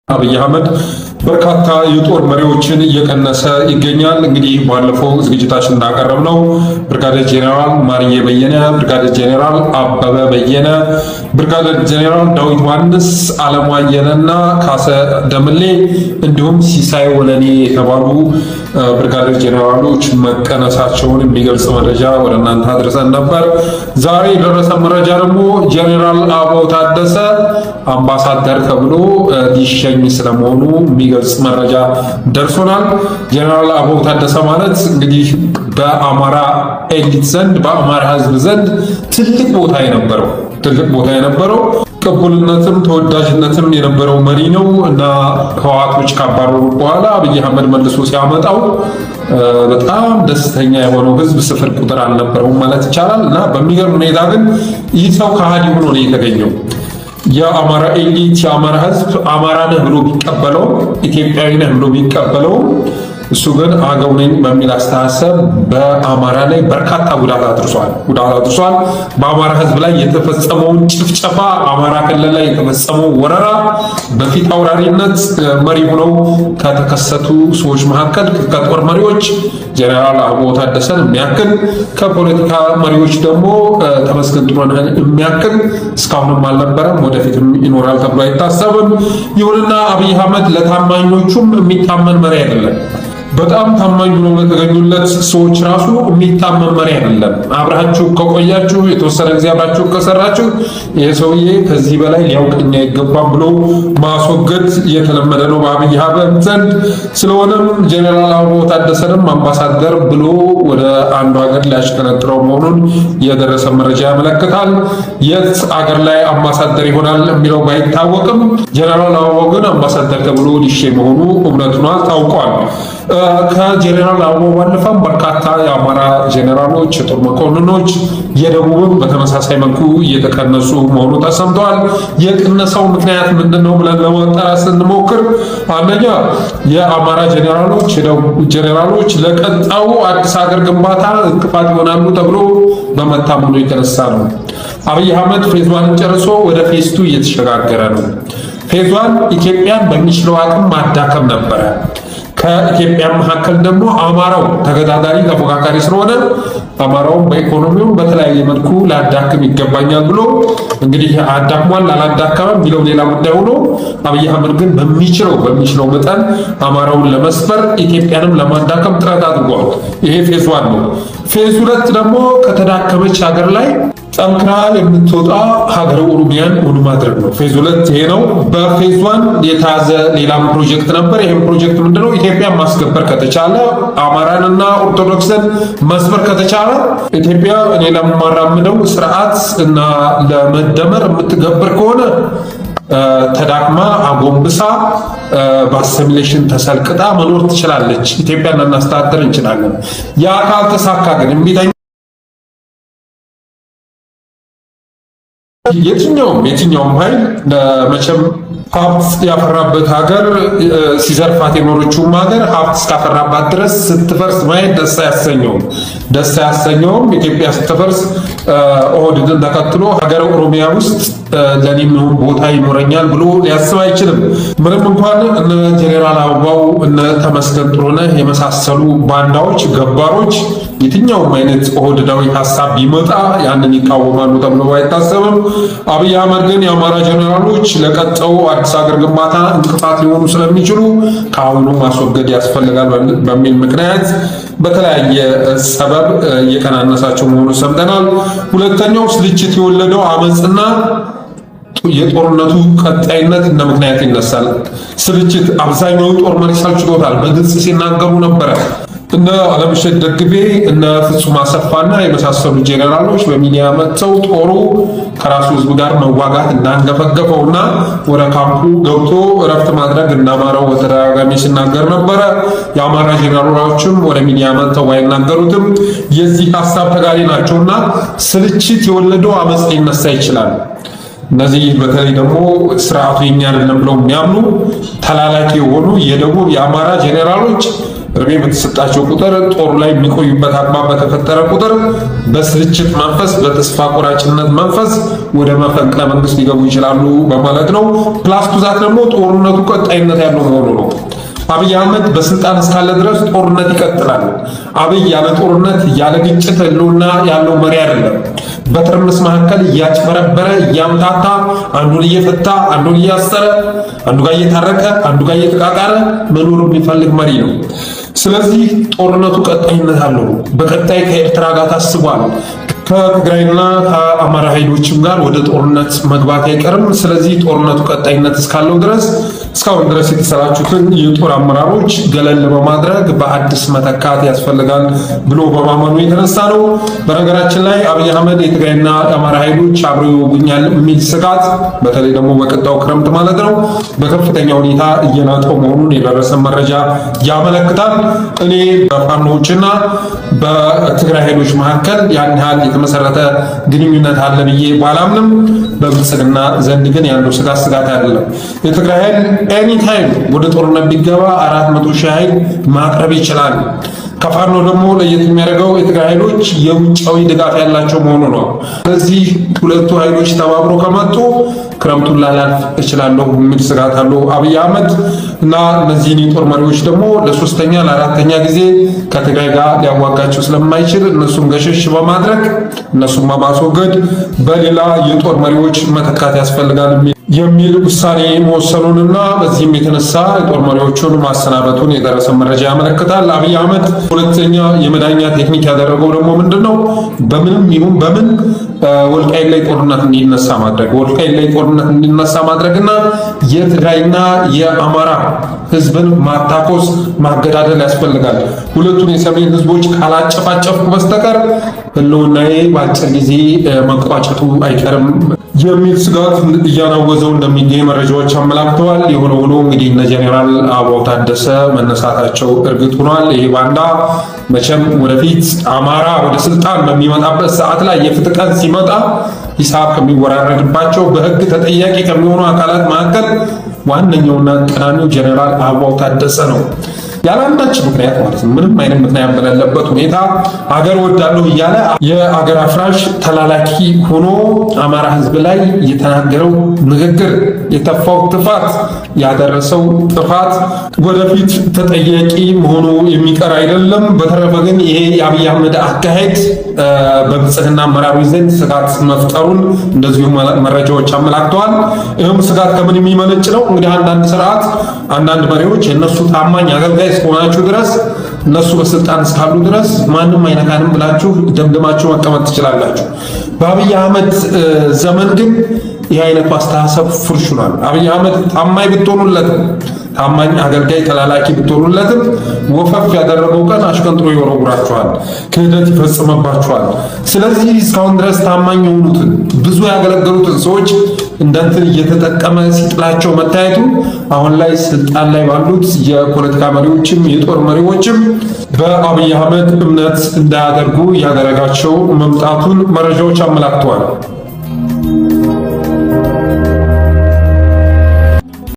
አብይ አህመድ በርካታ የጦር መሪዎችን እየቀነሰ ይገኛል። እንግዲህ ባለፈው ዝግጅታችን እንዳቀረብነው ብርጋዴር ጄኔራል ማርዬ በየነ፣ ብርጋዴር ጄኔራል አበበ በየነ፣ ብርጋዴር ጄኔራል ዳዊት ዮሐንስ፣ አለሙ አየነና ካሰ ደምሌ እንዲሁም ሲሳይ ወለኔ የተባሉ ብርጋዴር ጄኔራሎች መቀነሳቸውን የሚገልጽ መረጃ ወደ እናንተ አድርሰን ነበር። ዛሬ የደረሰ መረጃ ደግሞ ጄኔራል አበባው ታደሰ አምባሳደር ተብሎ ሊሸኝ ስለመሆኑ የሚገልጽ መረጃ ደርሶናል። ጄኔራል አበባው ታደሰ ማለት እንግዲህ በአማራ ኤሊት ዘንድ በአማራ ሕዝብ ዘንድ ትልቅ ቦታ የነበረው ቅቡልነትም ተወዳጅነትም የነበረው መሪ ነው እና ህወሓቶች ካባረሩ በኋላ አብይ አህመድ መልሶ ሲያመጣው በጣም ደስተኛ የሆነው ህዝብ ስፍር ቁጥር አልነበረውም ማለት ይቻላል። እና በሚገርም ሁኔታ ግን ይህ ሰው ከሃዲ ሆኖ ነው የተገኘው። የአማራ ኤሊት የአማራ ህዝብ አማራ ነህ ብሎ ቢቀበለው ኢትዮጵያዊ ነህ ብሎ ቢቀበለው እሱ ግን አገው ነኝ በሚል አስተሳሰብ በአማራ ላይ በርካታ ጉዳት አድርሷል። በአማራ ህዝብ ላይ የተፈጸመውን ጭፍጨፋ፣ አማራ ክልል ላይ የተፈጸመው ወረራ በፊት አውራሪነት መሪ ሆነው ከተከሰቱ ሰዎች መካከል ከጦር መሪዎች ጄኔራል አበባው ታደሰን የሚያክል ከፖለቲካ መሪዎች ደግሞ ተመስገን ጥሩነህን የሚያክል እስካሁንም አልነበረም፣ ወደፊትም ይኖራል ተብሎ አይታሰብም። ይሁንና አብይ አህመድ ለታማኞቹም የሚታመን መሪ አይደለም። በጣም ታማኝ ሆነው ለተገኙለት ሰዎች ራሱ የሚታመን መሪ አይደለም። አብራችሁ ከቆያችሁ የተወሰነ ጊዜ አብራችሁ ከሰራችሁ ይሄ ሰውዬ ከዚህ በላይ ሊያውቅኛ አይገባም ብሎ ማስወገድ የተለመደ ነው በአብይ አህመድ ዘንድ። ስለሆነም ጄኔራል አበባው ታደሰንም አምባሳደር ብሎ ወደ አንዱ ሀገር ሊያሽከነጥረው መሆኑን የደረሰ መረጃ ያመለክታል። የት አገር ላይ አምባሳደር ይሆናል የሚለው ባይታወቅም ጄኔራል አበባው ግን አምባሳደር ተብሎ ሊሸኝ መሆኑ እውነቱ ታውቋል። ከጄኔራል አበባው ባለፈም በርካታ የአማራ ጄኔራሎች፣ የጦር መኮንኖች የደቡብም በተመሳሳይ መልኩ እየተቀነሱ መሆኑ ተሰምተዋል። የቅነሳው ምክንያት ምንድነው ብለን ለማጣራት ስንሞክር አንደኛ የአማራ ጄኔራሎች፣ የደቡብ ጄኔራሎች ለቀጣዩ አዲስ ሀገር ግንባታ እንቅፋት ይሆናሉ ተብሎ በመታመኑ የተነሳ ነው። አብይ አህመድ ፌዝ1ን ጨርሶ ወደ ፌዝ2 እየተሸጋገረ ነው። ፌዝ1 ኢትዮጵያን በሚችለው አቅም ማዳከም ነበረ። ከኢትዮጵያ መካከል ደግሞ አማራው ተገዳዳሪ ተፎካካሪ ስለሆነ አማራውን በኢኮኖሚው በተለያየ መልኩ ላዳክም ይገባኛል ብሎ እንግዲህ አዳክሟል አላዳከመም ቢለው ሌላ ጉዳይ ሆኖ አብይ አህመድ ግን በሚችለው መጠን አማራውን ለመስበር ኢትዮጵያንም ለማዳከም ጥረት አድርጓል። ይሄ ፌዝ1 ነው። ፌዝ2 ደግሞ ከተዳከመች ሀገር ላይ ጠንክራ የምትወጣ ሀገረ ኦሮሚያን እውን ማድረግ ነው። ፌዝ2 ይሄ ነው። በፌዝ1 የተያዘ ሌላም ፕሮጀክት ነበር። ይሄም ፕሮጀክት ምንድነው? ኢትዮጵያን ማስከበር ከተቻለ አማራንና ኦርቶዶክስን መስበር ከተቻለ ኢትዮጵያ እኔ ለማራምደው ስርዓት እና ለመደመር የምትገብር ከሆነ ተዳክማ አጎንብሳ በአሲሚሌሽን ተሰልቅጣ መኖር ትችላለች። ኢትዮጵያን እናስተዳድር እንችላለን። ያ ካልተሳካ ግን የትኛውም ኃይል መቼም ሀብት ያፈራበት ሀገር ሲዘርፋት የኖረችውም ሀገር ሀብት እስካፈራባት ድረስ ስትፈርስ ማየት ደስ አያሰኘውም። ኢትዮጵያ ስትፈርስ ኦህዴድን ተከትሎ ሀገረ ኦሮሚያ ውስጥ ለኔም ቦታ ይኖረኛል ብሎ ሊያስብ አይችልም። ምንም እንኳን እነ ጄኔራል አበባው እነ ተመስገን ጥሩነህ የመሳሰሉ ባንዳዎች፣ ገባሮች የትኛውም አይነት ኦህዴዳዊ ሀሳብ ቢመጣ ያንን ይቃወማሉ ተብሎ አይታሰብም። አብይ አህመድ ግን የአማራ ጄኔራሎች ለቀጣዩ አዲስ ሀገር ግንባታ እንቅፋት ሊሆኑ ስለሚችሉ ከአሁኑ ማስወገድ ያስፈልጋል በሚል ምክንያት በተለያየ ሰበብ እየቀናነሳቸው መሆኑ ሰምተናል። ሁለተኛው ስልችት የወለደው አመፅና የጦርነቱ ቀጣይነት እንደ ምክንያት ይነሳል። ስልችት አብዛኛው ጦር መሪ ሰልችቶታል። በግልጽ ሲናገሩ ነበረ። እነ አለምሸት ደግፌ እነ ፍጹም አሰፋና የመሳሰሉ ጄኔራሎች በሚዲያ መጥተው ጦሩ ከራሱ ህዝብ ጋር መዋጋት እንዳንገፈገፈውና ወደ ካምፑ ገብቶ እረፍት ማድረግ እንዳማረው በተደጋጋሚ ሲናገር ነበረ። የአማራ ጄኔራሎችም ወደ ሚዲያ መጥተው ባይናገሩትም የዚህ ሀሳብ ተጋሪ ናቸውና ስልችት የወለደው አመፅ ሊነሳ ይችላል። እነዚህ በተለይ ደግሞ ስርዓቱ የኛ አይደለም ብለው የሚያምኑ ተላላኪ የሆኑ የደቡብ የአማራ ጄኔራሎች እድሜ በተሰጣቸው ቁጥር ጦር ላይ የሚቆዩበት አግባብ በተፈጠረ ቁጥር በስልችት መንፈስ፣ በተስፋ ቆራጭነት መንፈስ ወደ መፈንቅለ መንግስት ሊገቡ ይችላሉ በማለት ነው። ፕላስ ቱዛት ደግሞ ጦርነቱ ቀጣይነት ያለው መሆኑ ነው። አብይ አህመድ በስልጣን እስካለ ድረስ ጦርነት ይቀጥላል። አብይ ያለ ጦርነት ያለ ግጭት ህልውና ያለው መሪ አይደለም። በትርምስ መካከል እያጭበረበረ እያምታታ አንዱን እየፈታ አንዱን እያሰረ አንዱ ጋር እየታረቀ አንዱ ጋር እየተቃቃረ መኖር የሚፈልግ መሪ ነው። ስለዚህ ጦርነቱ ቀጣይነት አለው። በቀጣይ ከኤርትራ ጋር ታስቧል። ከትግራይና ከአማራ ኃይሎችም ጋር ወደ ጦርነት መግባት አይቀርም። ስለዚህ ጦርነቱ ቀጣይነት እስካለው ድረስ እስካሁን ድረስ የተሰራጩትን የጦር አመራሮች ገለል በማድረግ በአዲስ መተካት ያስፈልጋል ብሎ በማመኑ የተነሳ ነው። በነገራችን ላይ አብይ አህመድ የትግራይና የአማራ ኃይሎች አብረው ይወጉኛል የሚል ስጋት በተለይ ደግሞ በቀጣው ክረምት ማለት ነው በከፍተኛ ሁኔታ እየናጠው መሆኑን የደረሰ መረጃ ያመለክታል። እኔ በፋኖዎችና በትግራይ ኃይሎች መካከል ያን ያህል የተመሰረተ ግንኙነት አለ ብዬ ባላምንም በብልጽግና ዘንድ ግን ያለው ስጋት አይደለም። የትግራይ ኃይል ኤኒታይም ወደ ጦርነት ቢገባ 400 ሺህ ኃይል ማቅረብ ይችላል። ከፋኖ ደግሞ ለየት የሚያደርገው የትግራይ ኃይሎች የውጫዊ ድጋፍ ያላቸው መሆኑ ነው። ስለዚህ ሁለቱ ኃይሎች ተባብሮ ከመጡ ክረምቱን ላላልፍ እችላለሁ የሚል ስጋት አለው አብይ አህመድ እና እነዚህን የጦር መሪዎች ደግሞ ለሶስተኛ ለአራተኛ ጊዜ ከትግራይ ጋር ሊያዋጋቸው ስለማይችል እነሱን ገሸሽ በማድረግ እነሱን በማስወገድ በሌላ የጦር መሪዎች መተካት ያስፈልጋል የሚል ውሳኔ መወሰኑንና በዚህም የተነሳ የጦር መሪዎቹን ማሰናበቱን የደረሰ መረጃ ያመለክታል። አብይ አህመድ ሁለተኛ የመዳኛ ቴክኒክ ያደረገው ደግሞ ምንድነው? በምንም ይሁን በምን ወልቃይት ላይ ጦርነት እንዲነሳ ማድረግ ማድረግና የትግራይና የአማራ ህዝብን ማታኮስ ማገዳደል ያስፈልጋል። ሁለቱን የሰሜን ህዝቦች ካላጨፋጨፍኩ በስተቀር ህልውናዬ በአጭር ጊዜ መቋጨቱ አይቀርም የሚል ስጋት እያናወዘው እንደሚገኝ መረጃዎች አመላክተዋል። የሆነ ሆኖ እንግዲህ እነ ጄኔራል አበባው ታደሰ መነሳታቸው እርግጥ ሆኗል። ይሄ ባንዳ መቼም ወደፊት አማራ ወደ ስልጣን በሚመጣበት ሰዓት ላይ የፍትህ ቀን ሲመጣ ሂሳብ ከሚወራረድባቸው በህግ ተጠያቂ ከሚሆኑ አካላት መካከል ዋነኛውና ቀዳሚው ጄኔራል አበባው ታደሰ ነው። ያላንዳች ምክንያት ማለት ነው። ምንም አይነት ምክንያት በሌለበት ሁኔታ አገር ወዳለሁ እያለ የአገር አፍራሽ ተላላኪ ሆኖ አማራ ህዝብ ላይ የተናገረው ንግግር፣ የተፋው ጥፋት፣ ያደረሰው ጥፋት ወደፊት ተጠያቂ መሆኑ የሚቀር አይደለም። በተረፈ ግን ይሄ የአብይ አህመድ አካሄድ በብልጽግና አመራሮች ዘንድ ስጋት መፍጠሩን እንደዚሁ መረጃዎች አመላክተዋል። ይህም ስጋት ከምን የሚመነጭ ነው? እንግዲህ አንዳንድ ስርዓት አንዳንድ መሪዎች የእነሱ ታማኝ አገልጋይ እስከሆናችሁ ድረስ እነሱ በስልጣን እስካሉ ድረስ ማንም አይነካንም ብላችሁ ደምድማችሁ መቀመጥ ትችላላችሁ። በአብይ አህመድ ዘመን ግን ይህ አይነቱ አስተሳሰብ ፍርሽ ሆኗል። አብይ አህመድ ታማኝ ብትሆኑለትም ታማኝ አገልጋይ ተላላኪ ብትሆኑለትም ወፈፍ ያደረገው ቀን አሽቀንጥሮ ይወረውራችኋል፣ ክህደት ይፈጽምባችኋል። ስለዚህ እስካሁን ድረስ ታማኝ የሆኑትን ብዙ ያገለገሉትን ሰዎች እንደንትን እየተጠቀመ ሲጥላቸው መታየቱ አሁን ላይ ስልጣን ላይ ባሉት የፖለቲካ መሪዎችም የጦር መሪዎችም በአብይ አህመድ እምነት እንዳያደርጉ ያደረጋቸው መምጣቱን መረጃዎች አመላክተዋል።